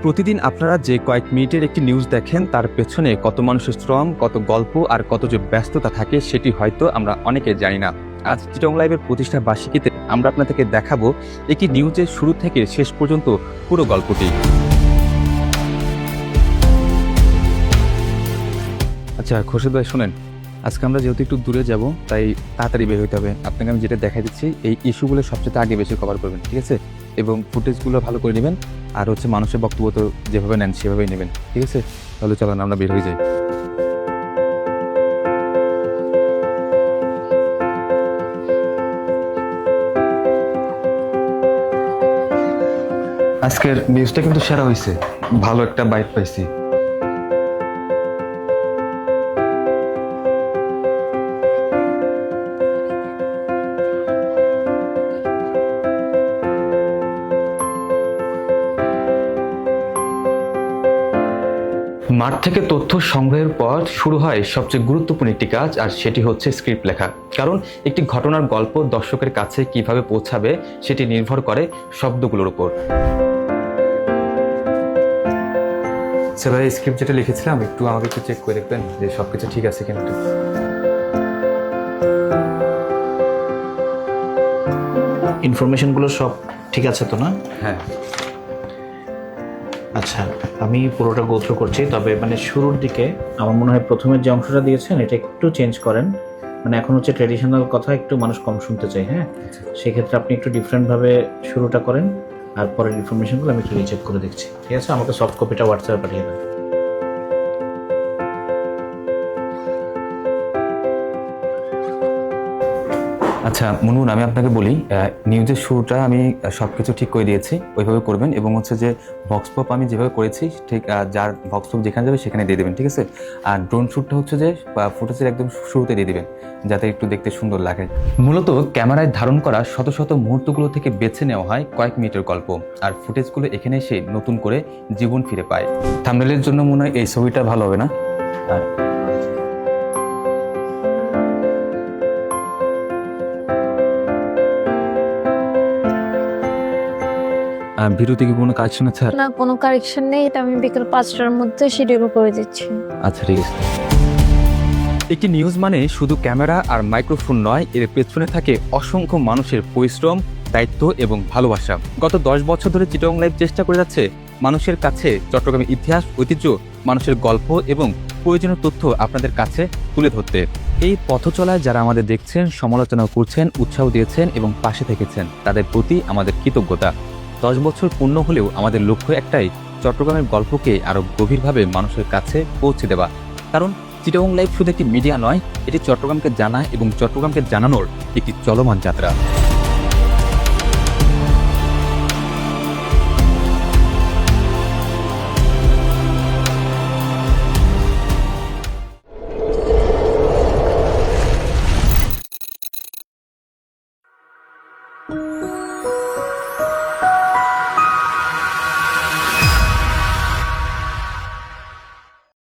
প্রতিদিন আপনারা যে কয়েক মিনিটের একটি নিউজ দেখেন তার পেছনে কত মানুষের শ্রম, কত গল্প আর কত যে ব্যস্ততা থাকে সেটি হয়তো আমরা অনেকে জানি না। আজ চিটং লাইভের প্রতিষ্ঠা বার্ষিকীতে আমরা আপনাদেরকে দেখাবো একটি নিউজের শুরু থেকে শেষ পর্যন্ত পুরো গল্পটি। আচ্ছা খোরশেদ ভাই শোনেন, আজকে আমরা যেহেতু একটু দূরে যাব তাই তাড়াতাড়ি বের হইতে হবে। আপনাকে আমি যেটা দেখাই দিচ্ছি এই ইস্যুগুলো সবচেয়ে আগে বেশি কভার করবেন, ঠিক আছে? এবং ফুটেজগুলো ভালো করে নেবেন, আর মানুষের বক্তব্য তো যেভাবে নেন সেভাবেই নেবেন, ঠিক আছে? তাহলে চলেন আমরা বের হয়ে যাই। আজকের নিউজটা কিন্তু সেরা হয়েছে, ভালো একটা বাইট পাইছি। মাঠ থেকে তথ্য সংগ্রহের পর শুরু হয় সবচেয়ে গুরুত্বপূর্ণ একটি কাজ, আর সেটি হচ্ছে স্ক্রিপ্ট লেখা। কারণ একটি ঘটনার গল্প দর্শকের কাছে কিভাবে পৌঁছাবে সেটি নির্ভর করে শব্দগুলোর উপর। স্যার এই স্ক্রিপ্ট যেটা লিখেছিলাম একটু আমাকে একটু চেক করে দেখবেন যে সবকিছু ঠিক আছে কিন্তু। ইনফরমেশনগুলো সব ঠিক আছে তো না? হ্যাঁ আচ্ছা, আমি পুরোটা গো থ্রু করছি, তবে শুরুর দিকে আমার মনে হয় প্রথমের যে অংশটা দিয়েছেন এটা একটু চেঞ্জ করেন। এখন হচ্ছে ট্রেডিশনাল কথা একটু মানুষ কম শুনতে চাই, হ্যাঁ? সেক্ষেত্রে আপনি একটু ডিফারেন্টভাবে শুরুটা করেন, আর পরের ইনফরমেশনগুলো আমি একটু রিচেক করে দেখছি, ঠিক আছে? আমাকে সফট কপিটা হোয়াটসঅ্যাপে পাঠিয়ে দেন। আচ্ছা মুনমুন, আমি আপনাকে বলি, নিউজের শুরুটা আমি সবকিছু ঠিক করে দিয়েছি, ওইভাবে করবেন। এবং যে ভক্স পপ আমি যেভাবে করেছি ঠিক যার ভক্স পপ যেখানে যাবে সেখানে দিয়ে দেবেন, ঠিক আছে? আর ড্রোন শ্যুটটা যে ফুটেজের একদম শুরুতে দিয়ে দিবেন, যাতে একটু দেখতে সুন্দর লাগে। মূলত ক্যামেরায় ধারণ করা শত শত মুহূর্তগুলো থেকে বেছে নেওয়া হয় কয়েক মিনিটের গল্প, আর ফুটেজগুলো এখানে এসে নতুন করে জীবন ফিরে পায়। থাম্বনেলের জন্য মনে হয় এই ছবিটা ভালো হবে না? ভিডিওতে কি কোনো কারেকশন আছে? না, কোনো কারেকশন নেই। এটা আমি বিকেল 5টার মধ্যে শিডিউল করে দিচ্ছি। আচ্ছা ঠিক আছে। একটি নিউজ মানে শুধু ক্যামেরা আর মাইক্রোফোন নয়, এর পেছনে থাকে অসংখ্য মানুষের পরিশ্রম, দায়িত্ব এবং ভালোবাসা। গত 10 বছর ধরে চিটং লাইভ চেষ্টা করে যাচ্ছে মানুষের কাছে চট্টগ্রামের ইতিহাস, ঐতিহ্য, মানুষের গল্প এবং প্রয়োজনীয় তথ্য আপনাদের কাছে তুলে ধরতে। এই পথ চলায় যারা আমাদের দেখছেন, সমালোচনা করছেন, উৎসাহ দিয়েছেন এবং পাশে থেকেছেন, তাদের প্রতি আমাদের কৃতজ্ঞতা। 10 বছর পূর্ণ হলেও আমাদের লক্ষ্য একটাই, চট্টগ্রামের গল্পকে আরো গভীরভাবে মানুষের কাছে পৌঁছে দেওয়া। কারণ চিটং লাইভ শুধু একটি মিডিয়া নয়, এটি চট্টগ্রামকে জানা এবং চট্টগ্রামকে জানানোর একটি চলমান যাত্রা।